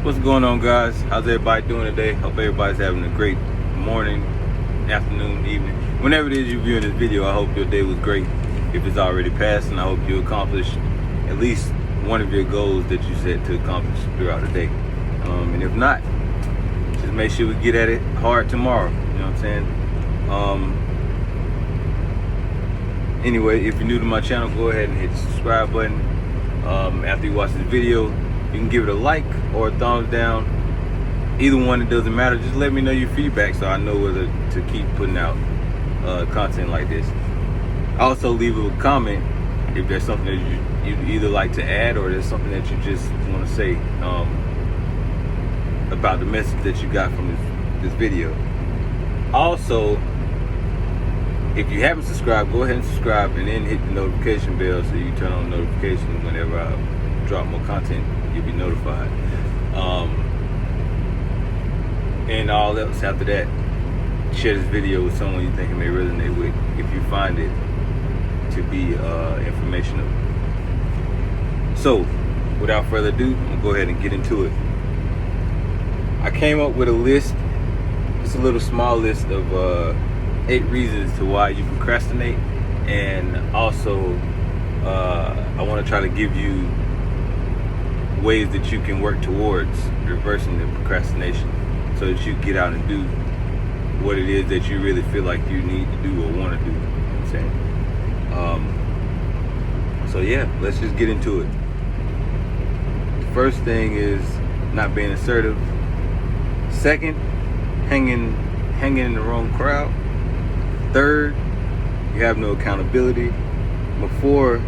What's going on, guys? How's everybody doing today? Hope everybody's having a great morning, afternoon, evening. Whenever it is you're viewing this video, I hope your day was great. If it's already passed, and I hope you accomplished at least one of your goals that you set to accomplish throughout the day. And if not, just make sure we get at it hard tomorrow. You know what I'm saying? Anyway, if you're new to my channel, go ahead and hit the subscribe button. After you watch this video, you can give it a like or a thumbs down. Either one, it doesn't matter. Just let me know your feedback so I know whether to keep putting out content like this. Also, leave a comment if there's something that you'd either like to add or there's something that you just want to say about the message that you got from this video. Also, if you haven't subscribed, go ahead and subscribe and then hit the notification bell so you turn on notifications whenever I drop more content. You'll be notified. And all else after that, share this video with someone you think it may resonate with if you find it to be informational. So, without further ado, I'm gonna go ahead and get into it. I came up with a list. It's a little small list of 8 reasons to why you procrastinate, and also I want to try to give you ways that you can work towards reversing the procrastination so that you get out and do what it is that you really feel like you need to do or want to do. You know what I'm saying? So yeah, let's just get into it. The first thing is not being assertive. Second, hanging in the wrong crowd. Third, you have no accountability. Before,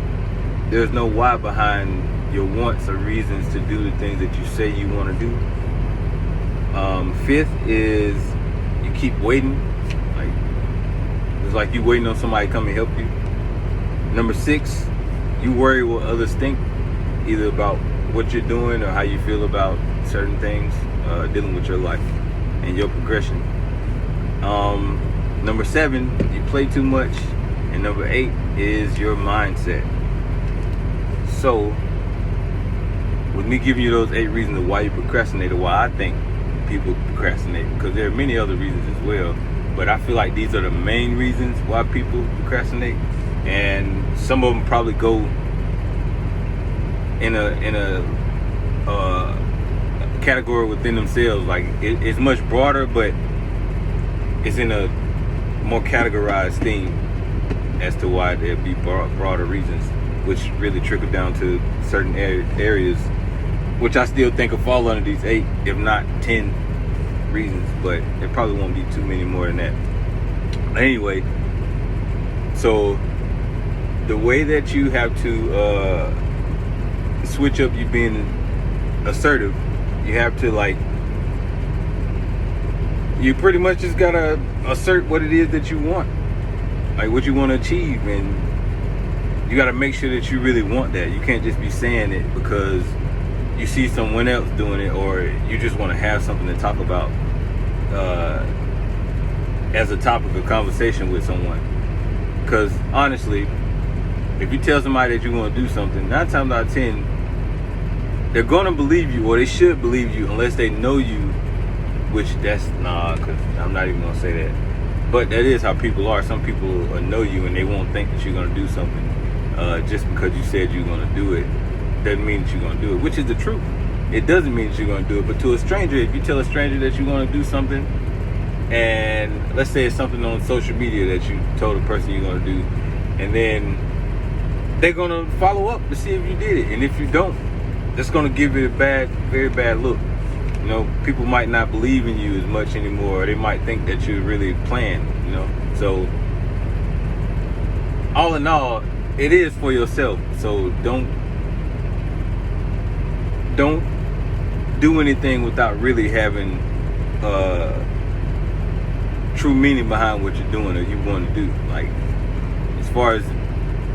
there's no why behind your wants or reasons to do the things that you say you want to do. Fifth is you keep waiting. It's like you waiting on somebody to come and help you. Number 6, you worry what others think, either about what you're doing or how you feel about certain things, dealing with your life and your progression. Number 7, you play too much. And number 8 is your mindset. So, with me giving you those 8 reasons of why you procrastinate, or why I think people procrastinate, because there are many other reasons as well, but I feel like these are the main reasons why people procrastinate, and some of them probably go in a category within themselves. Like it's much broader, but it's in a more categorized theme as to why there'd be broader reasons, which really trickle down to certain areas, which I still think will fall under these 8, if not 10 reasons, but there probably won't be too many more than that. Anyway, so the way that you have to switch up you being assertive, you have to you pretty much just gotta assert what it is that you want, like what you want to achieve, and you got to make sure that you really want that. You can't just be saying it because you see someone else doing it, or you just want to have something to talk about as a topic of conversation with someone. Because honestly, if you tell somebody that you want to do something, 9 times out of 10, they're going to believe you, or they should believe you, unless they know you, which because I'm not even going to say that. But that is how people are. Some people know you and they won't think that you're going to do something. Just because you said you're going to do it doesn't mean that you're going to do it, which is the truth. It doesn't mean that you're going to do it. But to a stranger, if you tell a stranger that you're going to do something, and let's say it's something on social media that you told a person you're going to do, and then they're going to follow up to see if you did it. And if you don't, that's going to give it a very bad look. You know, people might not believe in you as much anymore, or they might think that you're really playing, you know. So, all in all, it is for yourself. So don't do anything without really having true meaning behind what you're doing or you want to do. Like, as far as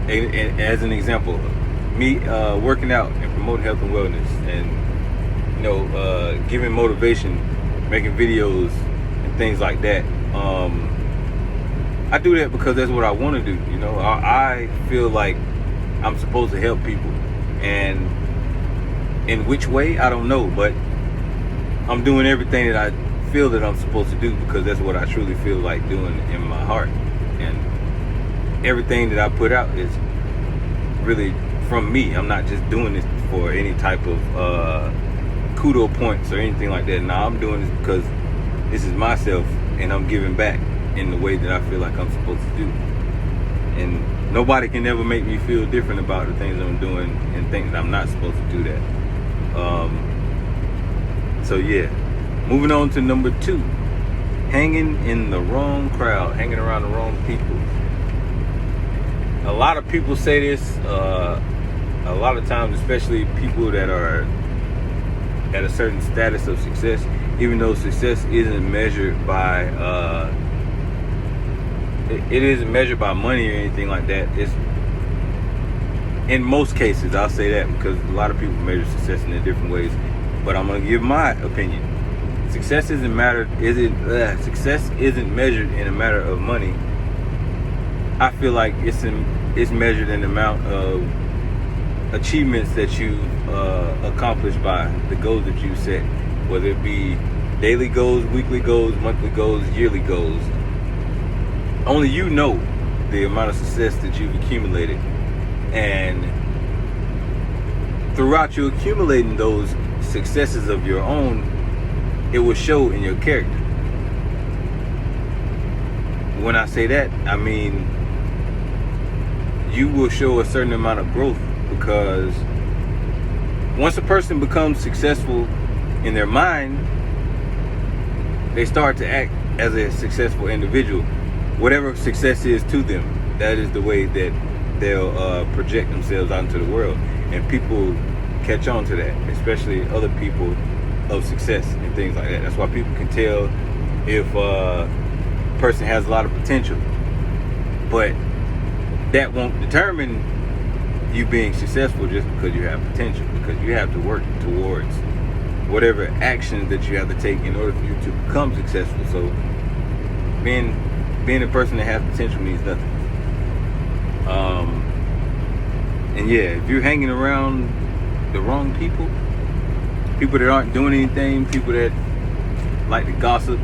an example, me working out and promoting health and wellness, and giving motivation, making videos and things like that. I do that because that's what I want to do. You know, I feel like I'm supposed to help people, and in which way, I don't know, but I'm doing everything that I feel that I'm supposed to do, because that's what I truly feel like doing in my heart. And everything that I put out is really from me. I'm not just doing this for any type of kudo points or anything like that. Nah, I'm doing this because this is myself, and I'm giving back in the way that I feel like I'm supposed to do. And nobody can ever make me feel different about the things I'm doing and think that I'm not supposed to do that. So yeah, moving on to number 2, hanging in the wrong crowd, hanging around the wrong people. A lot of people say this, a lot of times, especially people that are at a certain status of success, even though success isn't measured by it isn't measured by money or anything like that. It's, in most cases, I'll say that, because a lot of people measure success in different ways. But I'm gonna give my opinion. Success isn't measured in a matter of money. I feel like it's measured in the amount of achievements that you accomplished by the goals that you set, whether it be daily goals, weekly goals, monthly goals, yearly goals. Only you know the amount of success that you've accumulated, and throughout you accumulating those successes of your own, it will show in your character. When I say that, I mean you will show a certain amount of growth, because once a person becomes successful in their mind, they start to act as a successful individual. Whatever success is to them, that is the way that they'll project themselves out into the world, and people catch on to that, especially other people of success and things like that. That's why people can tell if a person has a lot of potential, but that won't determine you being successful just because you have potential, because you have to work towards whatever actions that you have to take in order for you to become successful. So being a person that has potential means nothing. And yeah, if you're hanging around the wrong people that aren't doing anything, people that like to gossip,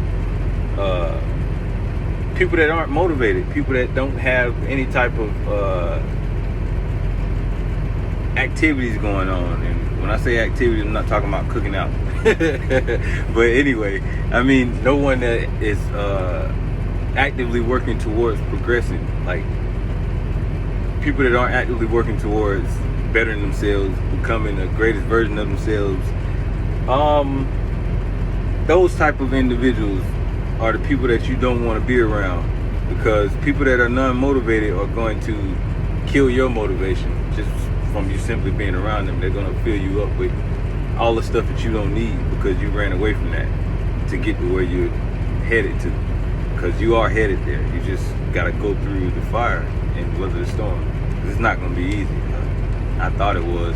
people that aren't motivated, people that don't have any type of activities going on. And when I say activities, I'm not talking about cooking out. But anyway, I mean no one that is actively working towards progressing, like people that aren't actively working towards bettering themselves, becoming the greatest version of themselves. Those type of individuals are the people that you don't want to be around, because people that are non-motivated are going to kill your motivation just from you simply being around them. They're going to fill you up with all the stuff that you don't need, because you ran away from that to get to where you're headed to, because you are headed there. You just got to go through the fire and weather the storm. It's not going to be easy. I thought it was.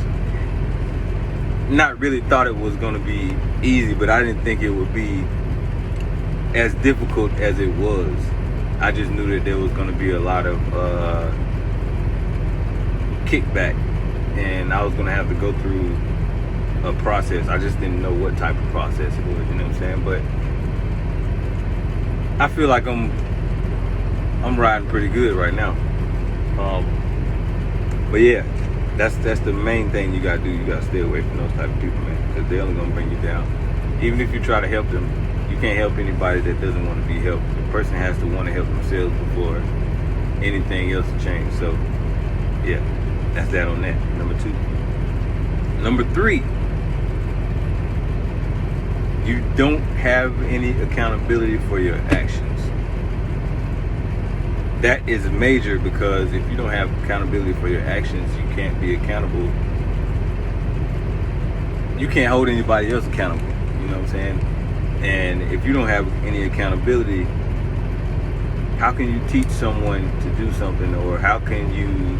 Not really thought it was going to be easy, but I didn't think it would be as difficult as it was. I just knew that there was going to be a lot of kickback, and I was going to have to go through a process. I just didn't know what type of process it was, you know what I'm saying? But I feel like I'm riding pretty good right now. But yeah, that's the main thing you gotta do. You gotta stay away from those type of people, man, because they're only gonna bring you down. Even if you try to help them, you can't help anybody that doesn't want to be helped. The person has to want to help themselves before anything else to change. So yeah, that's that on that. Number 2. Number 3, you don't have any accountability for your actions. That is major, because if you don't have accountability for your actions, you can't be accountable. You can't hold anybody else accountable. You know what I'm saying? And if you don't have any accountability, how can you teach someone to do something, or how can you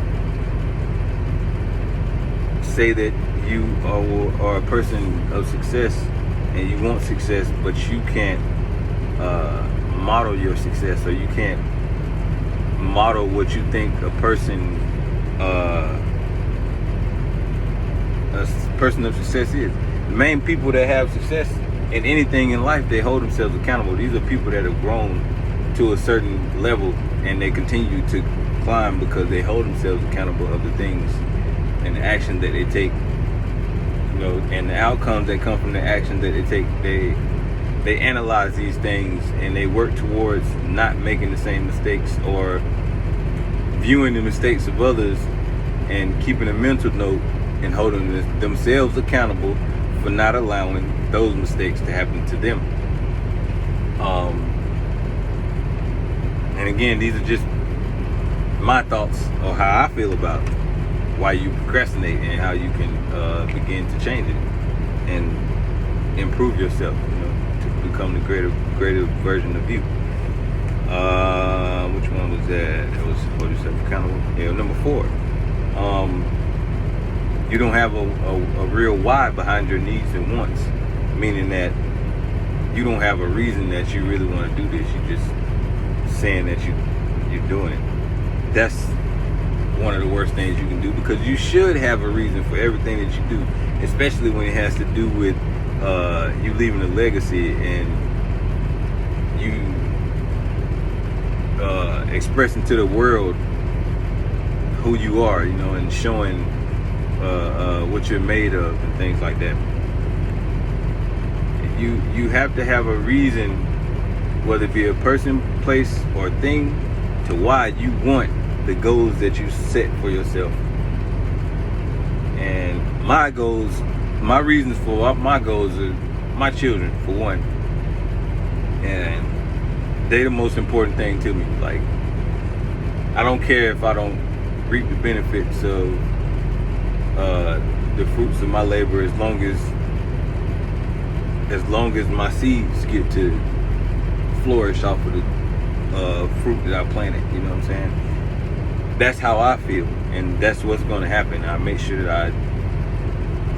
say that you are a person of success and you want success, but you can't model your success, or you can't model what you think a person of success is. The main people that have success in anything in life, they hold themselves accountable. These are people that have grown to a certain level, and they continue to climb because they hold themselves accountable of the things and the action that they take, and the outcomes that come from the action that they take. They analyze these things, and they work towards not making the same mistakes, or viewing the mistakes of others and keeping a mental note and holding themselves accountable for not allowing those mistakes to happen to them. And again, these are just my thoughts on how I feel about why you procrastinate and how you can begin to change it and improve yourself, to become the greater version of you. Which one was that? That was hold yourself accountable. Yeah, number 4. You don't have a real why behind your needs and wants, meaning that you don't have a reason that you really want to do this. You're just saying that you're doing it. That's one of the worst things you can do, because you should have a reason for everything that you do, especially when it has to do with you leaving a legacy and you expressing to the world who you are, and showing what you're made of and things like that. You have to have a reason, whether it be a person, place, or thing, to why you want the goals that you set for yourself. And my reasons for my goals are my children, for one. And they're the most important thing to me. Like, I don't care if I don't reap the benefits of the fruits of my labor, as long as my seeds get to flourish off of the fruit that I planted. You know what I'm saying? That's how I feel, and that's what's going to happen. I make sure that I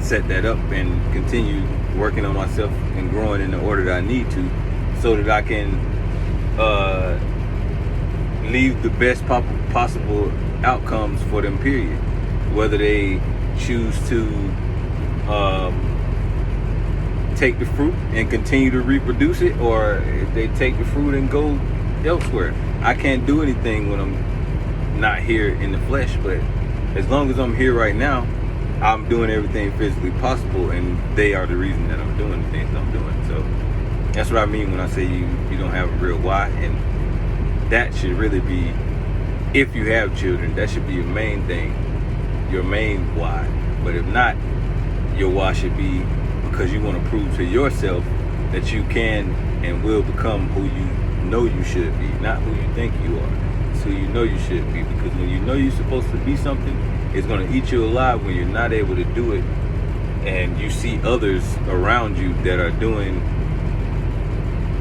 set that up and continue working on myself and growing in the order that I need to, so that I can leave the best possible outcomes for them, period. Whether they choose to take the fruit and continue to reproduce it, or if they take the fruit and go elsewhere. I can't do anything when I'm not here in the flesh, but as long as I'm here right now, I'm doing everything physically possible, and they are the reason that I'm doing the things that I'm doing. So that's what I mean when I say you don't have a real why. And that should really be, if you have children, that should be your main thing, your main why. But if not, your why should be because you want to prove to yourself that you can and will become who you know you should be, not who you think you are. It's who you know you should be, because when you know you're supposed to be something, it's going to eat you alive when you're not able to do it, and you see others around you that are doing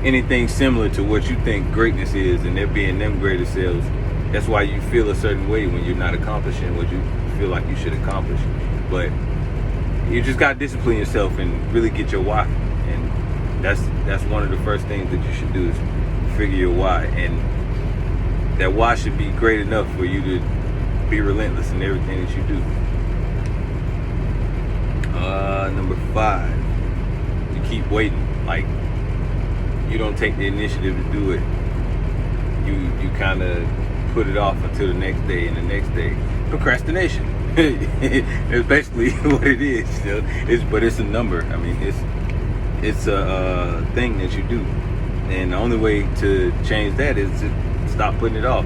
anything similar to what you think greatness is, and they're being them greater selves. That's why you feel a certain way when you're not accomplishing what you feel like you should accomplish. But you just got to discipline yourself and really get your why. And that's one of the first things that you should do, is figure your why. And that why should be great enough for you to be relentless in everything that you do. Number 5, you keep waiting. Like, you don't take the initiative to do it. You kind of put it off until the next day and the next day. Procrastination. It's basically what it is. But it's a number. I mean, it's a thing that you do, and the only way to change that is to stop putting it off.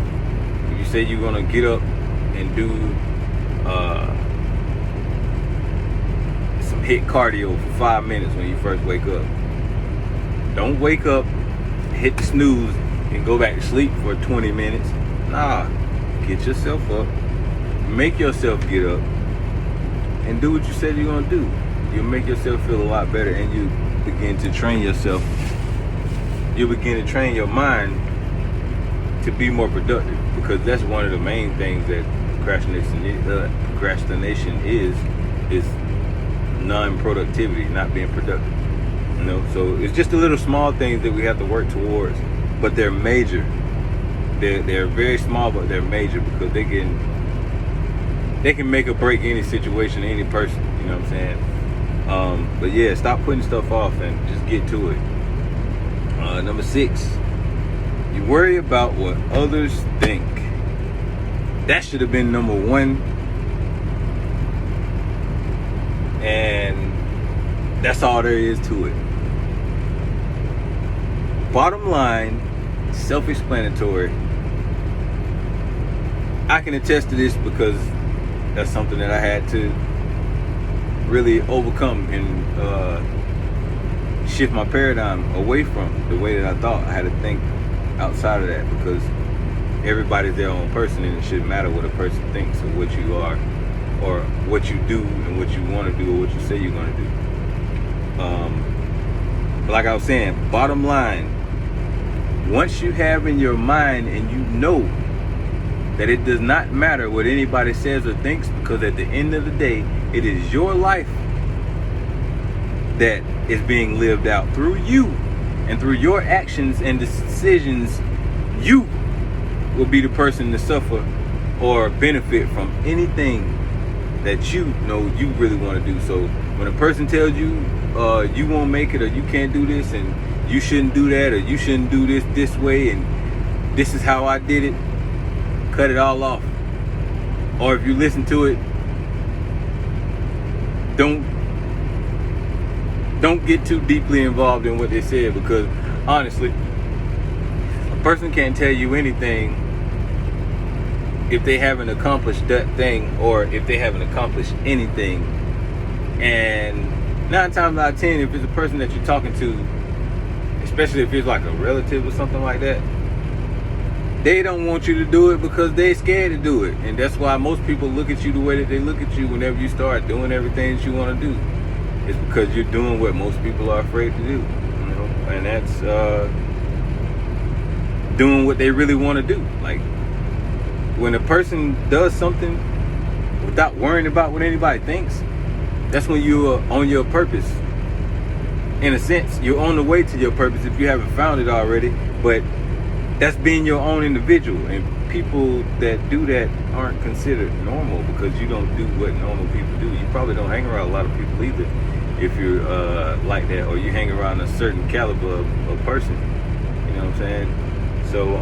If you say you're gonna get up and do some HIIT cardio for 5 minutes when you first wake up, don't wake up, hit the snooze, and go back to sleep for 20 minutes. Nah, get yourself up, make yourself get up, and do what you said you're gonna do. You'll make yourself feel a lot better, and you begin to train yourself. You'll begin to train your mind to be more productive, because that's one of the main things that procrastination is non-productivity, not being productive. So it's just the little small things that we have to work towards, but they're major. They're very small, but they're major, because they can make or break any situation, any person. You know what I'm saying? But yeah, stop putting stuff off and just get to it. Number 6, you worry about what others think. That should have been number 1. And that's all there is to it. Bottom line, self-explanatory. I can attest to this because that's something that I had to really overcome and shift my paradigm away from the way that I thought. I had to think outside of that, because everybody's their own person, and it shouldn't matter what a person thinks or what you are or what you do and what you want to do or what you say you're going to do. But like I was saying, bottom line, once you have in your mind and you know that it does not matter what anybody says or thinks, because at the end of the day, it is your life that is being lived out through you, and through your actions and decisions, you will be the person to suffer or benefit from anything that you know you really want to do. So when a person tells you you won't make it, or you can't do this, and you shouldn't do that, or you shouldn't do this way, and this is how I did it, cut it all off. Or if you listen to it, don't get too deeply involved in what they said, because honestly, a person can't tell you anything if they haven't accomplished that thing, or if they haven't accomplished anything. And 9 times out of 10, if it's a person that you're talking to, especially if it's like a relative or something like that, they don't want you to do it because they're scared to do it. And that's why most people look at you the way that they look at you whenever you start doing everything that you want to do. It's because you're doing what most people are afraid to do, and that's doing what they really want to do. Like, when a person does something without worrying about what anybody thinks, that's when you're on your purpose. In a sense, you're on the way to your purpose if you haven't found it already, but that's being your own individual. And people that do that aren't considered normal, because you don't do what normal people do. You probably don't hang around a lot of people either if you're like that, or you hang around a certain caliber of person. You know what I'm saying? So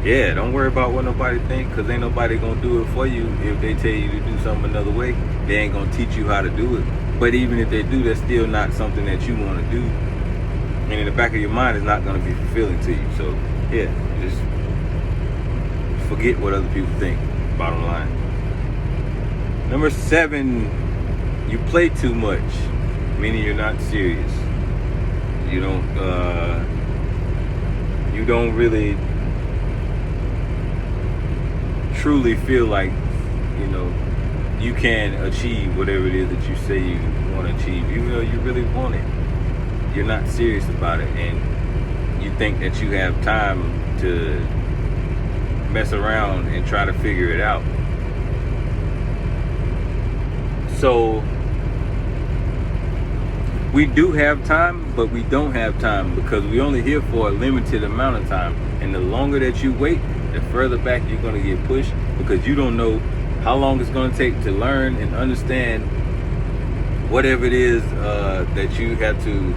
yeah, don't worry about what nobody thinks, because ain't nobody gonna do it for you. If they tell you to do something another way, they ain't gonna teach you how to do it. But even if they do, that's still not something that you want to do, and in the back of your mind, it's not gonna be fulfilling to you. So yeah, just forget what other people think, bottom line. Number 7, you play too much, meaning you're not serious. You don't really truly feel like, you can achieve whatever it is that you say you want to achieve, even though you really want it. You're not serious about it, and you think that you have time to mess around and try to figure it out. So we do have time, but we don't have time, because we only here for a limited amount of time. And the longer that you wait, the further back you're going to get pushed, because you don't know how long it's going to take to learn and understand whatever it is that you have to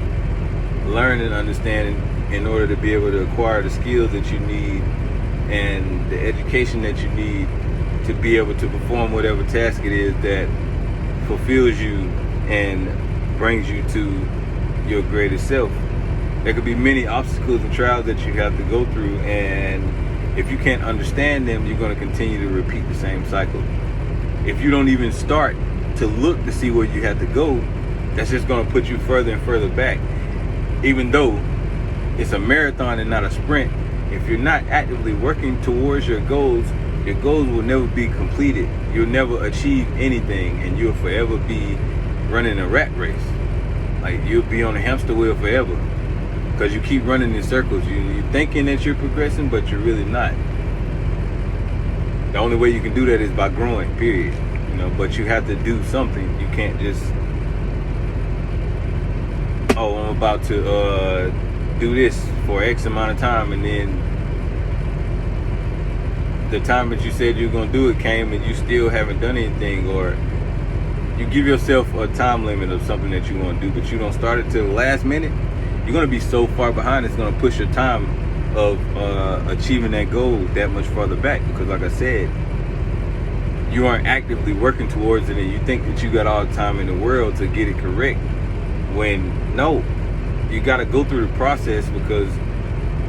learn and understand in order to be able to acquire the skills that you need and the education that you need to be able to perform whatever task it is that fulfills you and brings you to your greatest self. There could be many obstacles and trials that you have to go through, and if you can't understand them, you're going to continue to repeat the same cycle. If you don't even start to look to see where you have to go, that's just going to put you further and further back. Even though it's a marathon and not a sprint, if you're not actively working towards your goals will never be completed. You'll never achieve anything, and you'll forever be running a rat race. Like, you'll be on a hamster wheel forever, because you keep running in circles. You're thinking that you're progressing, but you're really not. The only way you can do that is by growing, period. But you have to do something. You can't just, I'm about to do this for X amount of time, and then the time that you said you were going to do it came and you still haven't done anything, or you give yourself a time limit of something that you want to do, but you don't start it till the last minute, you're going to be so far behind, it's going to push your time of achieving that goal that much farther back. Because like I said, you aren't actively working towards it, and you think that you got all the time in the world to get it correct, when no, you got to go through the process, because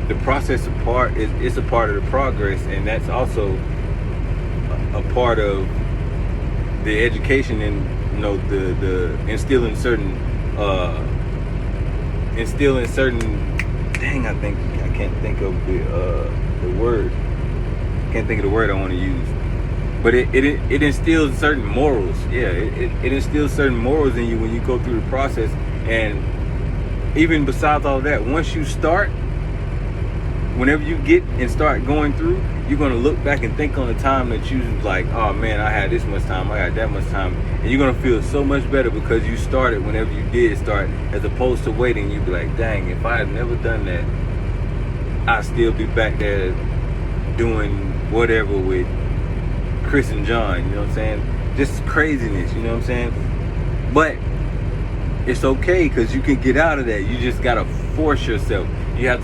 the process is a part of the progress, and that's also a part of the education, and the instilling certain dang, I can't think of the word. Can't think of the word I want to use. But it instills certain morals. Yeah, it instills certain morals in you when you go through the process. And even besides all that, once you start, whenever you get and start going through, you're going to look back and think on the time that you was like, oh man, I had this much time, I had that much time. And you're going to feel so much better because you started whenever you did start, as opposed to waiting. You'd be like, dang, if I had never done that, I'd still be back there doing whatever with Chris and John, you know what I'm saying? Just craziness, you know what I'm saying? But it's okay, because you can get out of that. You just gotta force yourself. You have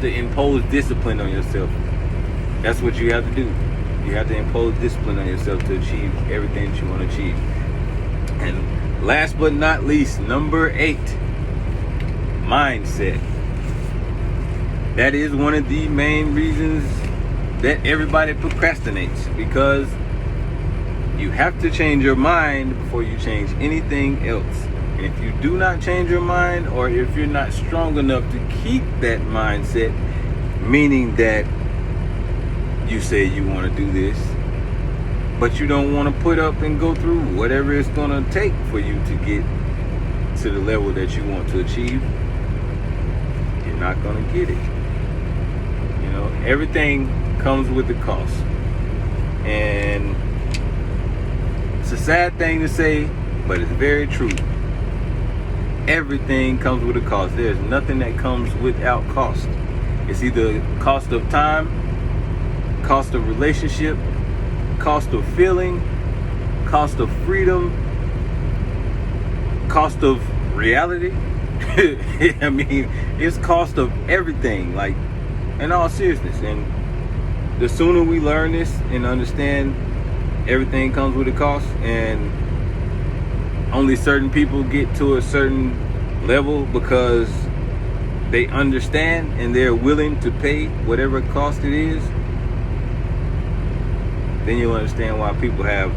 to impose discipline on yourself. That's what you have to do. You have to impose discipline on yourself to achieve everything that you want to achieve. And last but not least, number 8, mindset. That is one of the main reasons that everybody procrastinates, because you have to change your mind before you change anything else. And if you do not change your mind, or if you're not strong enough to keep that mindset, meaning that you say you want to do this, but you don't want to put up and go through whatever it's going to take for you to get to the level that you want to achieve, you're not going to get it. You know, everything comes with a cost. And it's a sad thing to say, but it's very true. Everything comes with a cost. There's nothing that comes without cost. It's either cost of time, cost of relationship, cost of feeling, cost of freedom, cost of reality. I mean, it's cost of everything, like, in all seriousness. And the sooner we learn this and understand everything comes with a cost, and only certain people get to a certain level because they understand and they're willing to pay whatever cost it is, then you'll understand why people have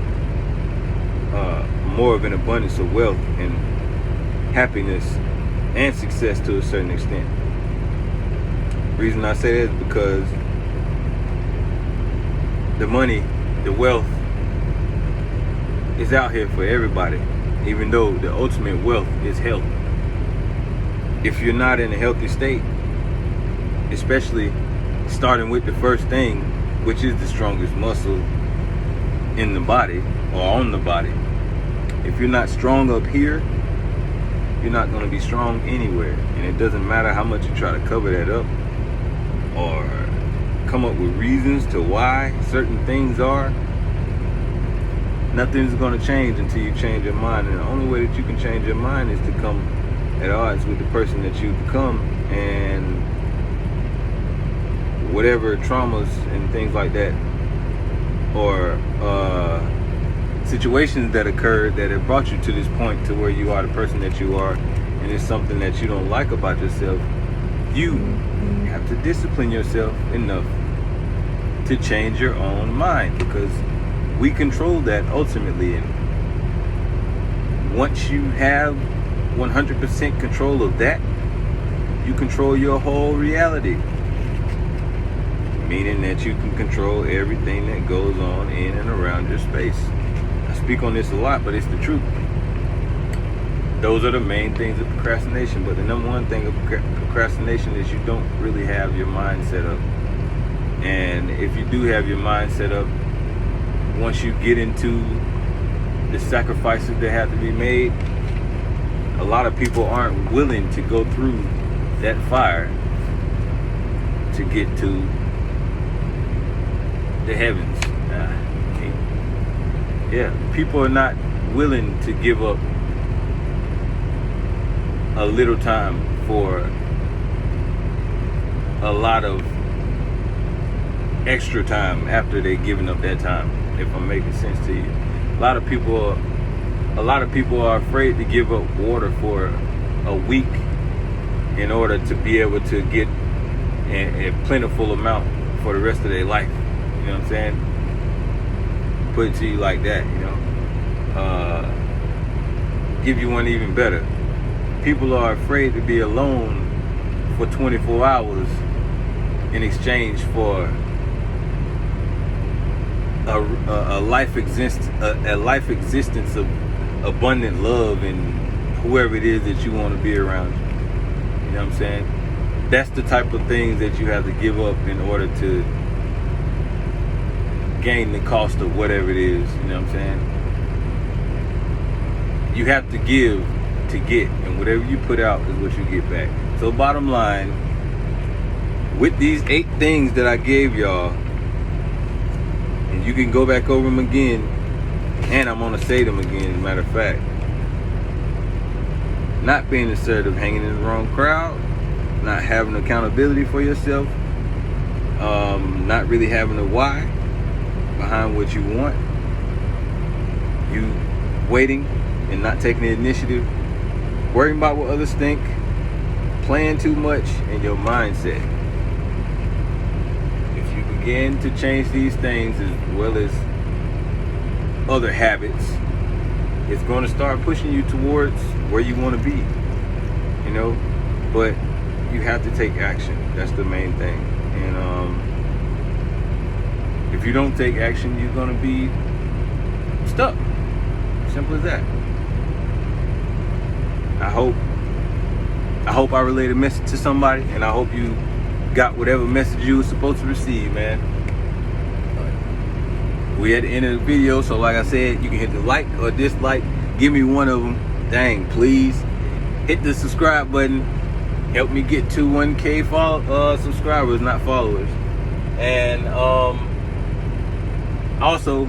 more of an abundance of wealth and happiness and success to a certain extent. The reason I say that is because the money, the wealth is out here for everybody, even though the ultimate wealth is health. If you're not in a healthy state, especially starting with the first thing, which is the strongest muscle in the body or on the body, if you're not strong up here, you're not going to be strong anywhere. And it doesn't matter how much you try to cover that up or come up with reasons to why certain things are. Nothing's going to change until you change your mind. And the only way that you can change your mind is to come at odds with the person that you become, and whatever traumas and things like that, or situations that occurred that have brought you to this point to where you are the person that you are, and it's something that you don't like about yourself. You have to discipline yourself enough to change your own mind, because we control that ultimately. And once you have 100% control of that, you control your whole reality, meaning that you can control everything that goes on in and around your space. I speak on this a lot, but it's the truth. Those are the main things of procrastination. But the number one thing of procrastination is you don't really have your mind set up. And if you do have your mind set up, once you get into the sacrifices that have to be made, a lot of people aren't willing to go through that fire to get to the heavens. Yeah, people are not willing to give up a little time for a lot of extra time after they've given up that time, if I'm making sense to you. A lot of people are afraid to give up water for a week in order to be able to get a plentiful amount for the rest of their life. You know what I'm saying? Put it to you like that, you know. Give you one even better. People are afraid to be alone for 24 hours in exchange for a life existence of abundant love and whoever it is that you want to be around. You know what I'm saying? That's the type of things that you have to give up in order to gain the cost of whatever it is. You know what I'm saying? You have to give to get, and whatever you put out is what you get back. So bottom line, with these 8 things that I gave y'all, and you can go back over them again, and I'm gonna say them again, as a matter of fact. Not being assertive, hanging in the wrong crowd, not having accountability for yourself, not really having a why behind what you want, you waiting and not taking the initiative, worrying about what others think, playing too much, and your mindset. If you begin to change these things as well as other habits, it's going to start pushing you towards where you want to be, you know. But you have to take action. That's the main thing. And if you don't take action, you're going to be stuck. Simple as that. I hope I relayed a message to somebody, and I hope you got whatever message you were supposed to receive, man. We at the end of the video, so like I said, you can hit the like or dislike. Give me one of them. Dang, please. Hit the subscribe button. Help me get to 1K subscribers, not followers. And also,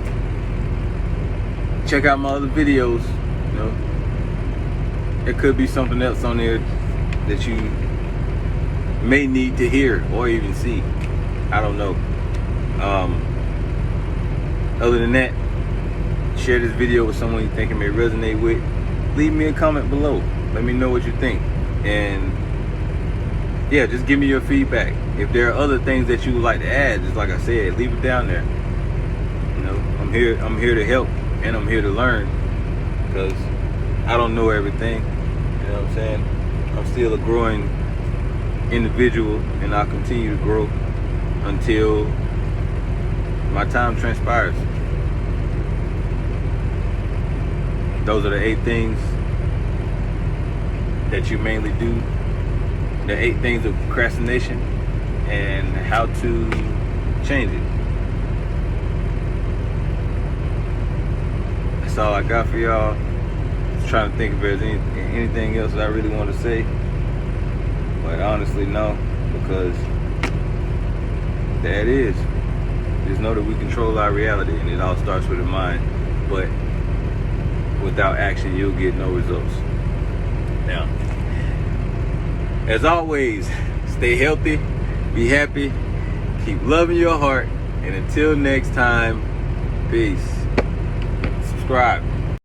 check out my other videos. You know, there could be something else on there that you may need to hear or even see. I don't know. Other than that, share this video with someone you think it may resonate with. Leave me a comment below. Let me know what you think. And yeah, just give me your feedback. If there are other things that you would like to add, just like I said, leave it down there. You know, I'm here to help, and I'm here to learn, because I don't know everything. You know what I'm saying? I'm still a growing individual, and I'll continue to grow until my time transpires. Those are the 8 things that you mainly do. The 8 things of procrastination and how to change it. That's all I got for y'all. Just trying to think if there's anything else that I really want to say. But honestly, no, because that is. Just know that we control our reality, and it all starts with the mind. But without action, you'll get no results. Now, as always, stay healthy, be happy, keep loving your heart, and until next time, peace. Subscribe.